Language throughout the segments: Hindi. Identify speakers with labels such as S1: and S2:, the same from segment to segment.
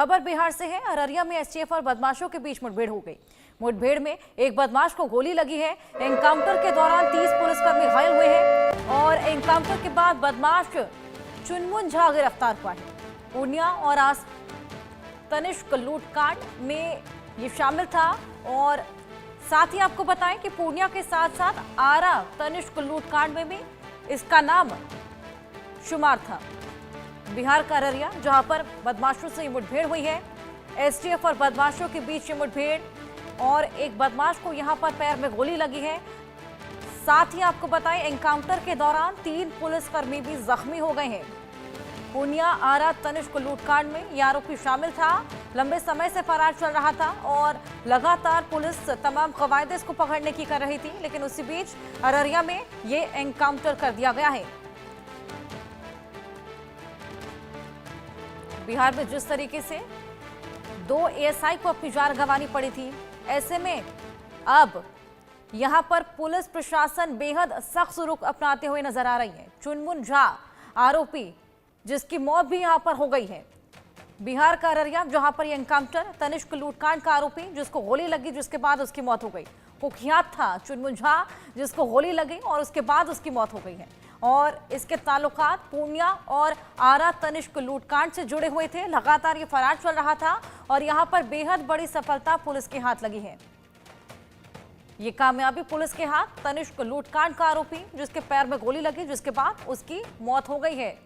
S1: खबर बिहार से है। अररिया में एसटीएफ और बदमाशों के बीच मुठभेड़ हो गई। मुठभेड़ में एक बदमाश को गोली लगी है। एनकाउंटर के दौरान 30 पुलिसकर्मी घायल हुए हैं और एनकाउंटर के बाद बदमाश चुनमुन झा गिरफ्तार हुआ है। पूर्णिया और आस तनिष्क लूटकांड में ये शामिल था और साथ ही आपको बताएं कि पूर्णिया के साथ साथ आरा तनिष्क लूटकांड में भी इसका नाम शुमार था। बिहार का अररिया जहां पर बदमाशों से मुठभेड़ हुई है। एसटीएफ और बदमाशों के बीच मुठभेड़ और एक बदमाश को यहां पर पैर में गोली लगी है। साथ ही आपको बताएं एनकाउंटर के दौरान 3 पुलिसकर्मी भी जख्मी हो गए हैं। पूर्णिया आरा तनिष्क लूटकांड में यह आरोपी शामिल था। लंबे समय से फरार चल रहा था और लगातार पुलिस तमाम कवायद इसको पकड़ने की कर रही थी, लेकिन उसी बीच अररिया में ये एनकाउंटर कर दिया गया है। बिहार में जिस तरीके से 2 एएसआई को अपनी जान गंवानी पड़ी थी, ऐसे में अब यहां पर पुलिस प्रशासन बेहद सख्त रुख अपनाते हुए नजर आ रही है। चुनमुन झा आरोपी जिसकी मौत भी यहां पर हो गई है। बिहार का अररिया जहां पर यह एनकाउंटर तनिष्क लूटकांड का आरोपी जिसको गोली लगी, जिसके बाद उसकी मौत हो गई, कुख्यात था चुनमुन झा जिसको गोली लगी और उसके बाद उसकी मौत हो गई है। और इसके ताल्लुकात पूर्णिया और आरा तनिष्क लूटकांड से जुड़े हुए थे। लगातार ये फरार चल रहा था और यहां पर बेहद बड़ी सफलता पुलिस के हाथ लगी है। ये कामयाबी पुलिस के हाथ तनिष्क लूटकांड का आरोपी जिसके पैर में गोली लगी, जिसके बाद उसकी मौत हो गई है।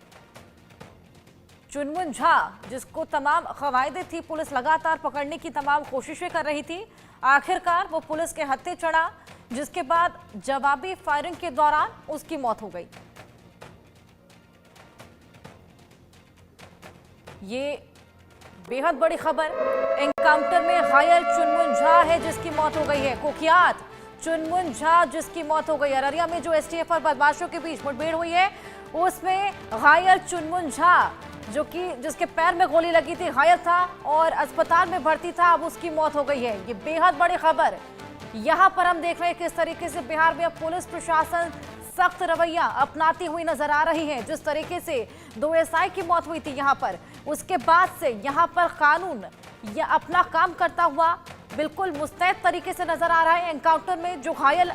S1: चुनमुन झा जिसको तमाम कवायदे थी, पुलिस लगातार पकड़ने की तमाम कोशिशें कर रही थी। आखिरकार वो पुलिस के हत्थे चढ़ा, जिसके बाद जवाबी फायरिंग के दौरान उसकी मौत हो गई। ये बेहद बड़ी खबर। एनकाउंटर में घायल चुनमुन झा है जिसकी मौत हो गई है। कुख्यात चुनमुन झा जिसकी मौत हो गई। अररिया में जो एसटीएफ और बदमाशों के बीच मुठभेड़ हुई है उसमें घायल चुनमुन झा जो कि जिसके पैर में गोली लगी थी घायल था और अस्पताल में भर्ती था, अब उसकी मौत हो गई है। ये बेहद बड़ी खबर। यहां पर हम देख रहे हैं किस तरीके से बिहार में पुलिस प्रशासन सख्त रवैया अपनाती हुई नजर आ रही है। जिस तरीके से 2 एसआई की मौत हुई थी यहां पर, उसके बाद से यहां पर कानून यह अपना काम करता हुआ बिल्कुल मुस्तैद तरीके से नजर आ रहा है। एनकाउंटर में जो घायल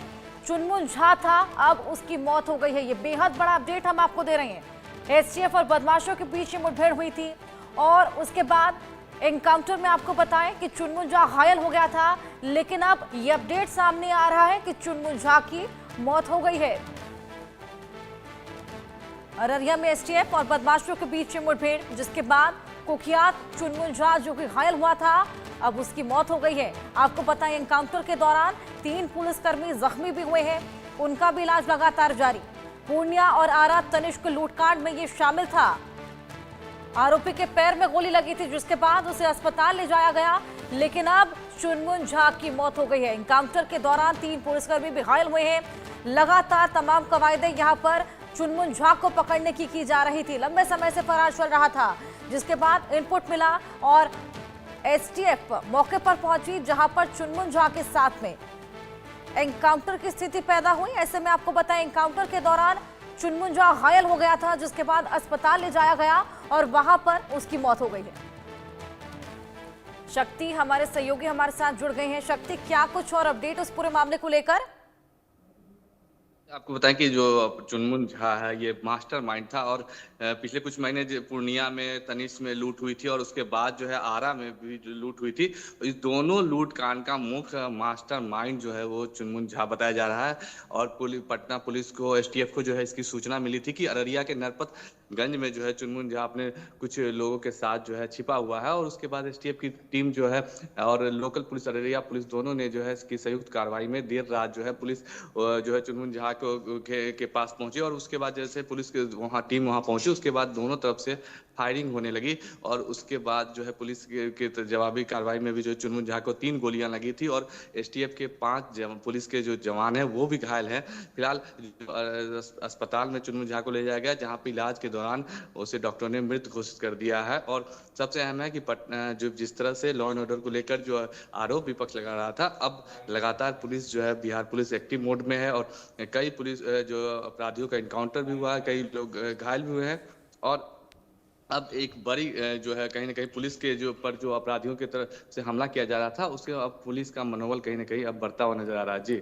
S1: चुनमुन झा था, अब उसकी मौत हो गई है। ये बेहद बड़ा अपडेट हम आपको दे रहे हैं। एसटीएफ और बदमाशों के बीच मुठभेड़ हुई थी और उसके बाद एनकाउंटर में आपको बताएं कि चुनमुन झा घायल हो गया था, लेकिन अब यह अपडेट सामने आ रहा है कि चुनमुन झा की मौत हो गई है। अररिया में एसटीएफ और बदमाशों के बीच मुठभेड़, जिसके बाद कुख्यात चुनमुन झा जो कि घायल हुआ था, अब उसकी मौत हो गई है। आपको पता है एनकाउंटर के दौरान 3 पुलिसकर्मी जख्मी भी हुए हैं, उनका भी इलाज लगातार जारी। पूर्णिया और आरा तनिष्क लूटकांड में ये शामिल था। आरोपी के पैर में गोली लगी थी जिसके बाद उसे अस्पताल ले जाया गया, लेकिन अब चुनमुन झा की मौत हो गई है। एनकाउंटर के दौरान 3 पुलिसकर्मी भी घायल हुए हैं। लगातार तमाम कवायदे यहां पर चुनमुन झा को पकड़ने की जा रही थी। लंबे समय से फरार चल रहा था, जिसके बाद इनपुट मिला और एसटीएफ मौके पर पहुंची, जहां पर चुनमुन झा के साथ में एनकाउंटर की स्थिति पैदा हुई। ऐसे में आपको बताएं एनकाउंटर के दौरान चुनमुन झा घायल हो गया था, जिसके बाद अस्पताल ले जाया गया और वहां पर उसकी मौत हो गई है। शक्ति हमारे सहयोगी हमारे साथ जुड़ गए हैं। शक्ति, क्या कुछ और अपडेट उस पूरे मामले को लेकर?
S2: आपको बताएं कि जो चुनमुन झा है ये मास्टर माइंड था और पिछले कुछ महीने पूर्णिया में तनिष्क में लूट हुई थी और उसके बाद जो है आरा में भी जो लूट हुई थी, इस दोनों लूट कांड का मुख्य मास्टर माइंड जो है वो चुनमुन झा बताया जा रहा है। और पटना पुलिस को, एसटीएफ को जो है इसकी सूचना मिली थी कि अररिया के नरपतगंज में जो है चुनमुन झा अपने कुछ लोगों के साथ जो है छिपा हुआ है और उसके बाद एसटीएफ की टीम जो है और लोकल पुलिस, अररिया पुलिस दोनों ने जो है इसकी संयुक्त कार्रवाई में देर रात जो है पुलिस जो है चुनमुन झा के पास पहुंची और उसके बाद जैसे पुलिस के टीम वहां पहुंची, उसके बाद दोनों तरफ से फायरिंग होने लगी और उसके बाद जो है पुलिस के जवाबी कार्रवाई में भी जो चुनमुन झा को 3 गोलियां लगी थी और एसटीएफ के 5 पुलिस के जो जवान हैं वो भी घायल हैं। फिलहाल अस्पताल में चुनमुन झा को ले जाया गया, जहां पे इलाज के दौरान उसे डॉक्टर ने मृत घोषित कर दिया है। और सबसे अहम है कि जो जिस तरह से लॉ एंड ऑर्डर को लेकर जो आरोप विपक्ष लगा रहा था, अब लगातार पुलिस जो है बिहार पुलिस एक्टिव मोड में है और कई पुलिस जो अपराधियों का एनकाउंटर भी हुआ है, कई लोग घायल भी हुए हैं और अब एक बड़ी जो है कहीं न कहीं पुलिस के जो अपराधियों की तरफ से हमला किया जा रहा था, उसके अब पुलिस का मनोबल कहीं न कहीं अब बढ़ता हुआ नज़र आ रहा है। जी।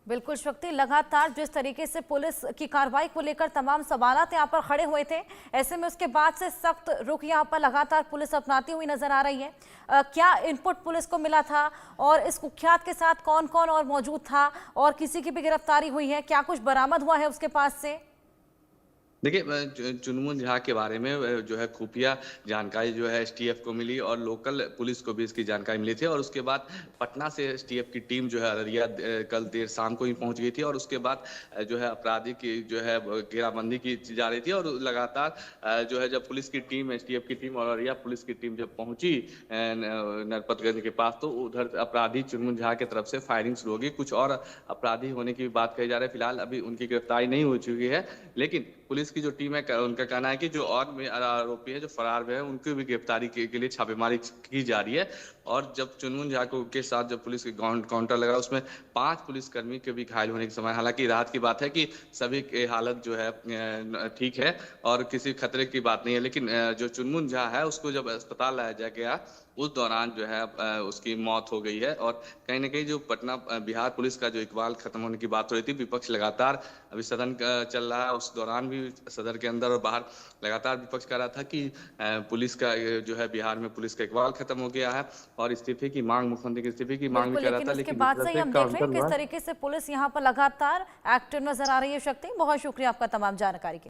S1: बिल्कुल शक्ति, लगातार जिस तरीके से पुलिस की कार्रवाई को लेकर तमाम सवालात यहाँ पर खड़े हुए थे, ऐसे में उसके बाद से सख्त रुख यहाँ पर लगातार पुलिस अपनाती हुई नजर आ रही है। क्या इनपुट पुलिस को मिला था और इस कुख्यात के साथ कौन कौन और मौजूद था और किसी की भी गिरफ्तारी हुई है? क्या कुछ बरामद हुआ है उसके पास से?
S2: देखिए चुनमुन झा के बारे में जो है खुफिया जानकारी जो है एसटीएफ को मिली और लोकल पुलिस को भी इसकी जानकारी मिली थी और उसके बाद पटना से एसटीएफ की टीम जो है अररिया कल देर शाम को ही पहुंच गई थी और उसके बाद जो है अपराधी की जो है घेराबंदी की जा रही थी और लगातार जो है जब पुलिस की टीम एसटीएफ की टीम और अररिया पुलिस की टीम जब पहुंची नरपतगंज के पास तो उधर अपराधी चुनमुन झा की तरफ से फायरिंग शुरू होगी। कुछ और अपराधी होने की भी बात कही जा रही है। फिलहाल अभी उनकी गिरफ्तारी नहीं हो चुकी है, लेकिन पुलिस की जो टीम है उनका कहना है कि जो और में आरोपी है जो फरार हुए हैं उनकी भी गिरफ्तारी के लिए छापेमारी की जा रही है। और जब चुनमुन झा के साथ जब पुलिस के काउंटर लगा उसमें 5 पुलिसकर्मी के भी घायल होने के समय, हालांकि राहत की बात है कि सभी की हालत जो है ठीक है और किसी खतरे की बात नहीं है, लेकिन जो चुनमुन झा है उसको जब अस्पताल लाया गया उस दौरान जो है उसकी मौत हो गई है। और कहीं ना कहीं जो पटना बिहार पुलिस का जो इकबाल खत्म होने की बात हो रही थी, विपक्ष लगातार अभी सदन चल रहा है, उस दौरान भी सदन के अंदर और बाहर लगातार विपक्ष कह रहा था कि पुलिस का जो है बिहार में पुलिस का इकबाल खत्म हो गया है और इस्तीफे की मांग, मुख्यमंत्री के इस्तीफे की मांग भी कर रहा था।
S1: लेकिन बाद से ही हम देख रहे हैं किस तरीके से पुलिस यहाँ पर लगातार एक्टिव नजर आ रही है। शक्ति, बहुत शुक्रिया आपका तमाम जानकारी के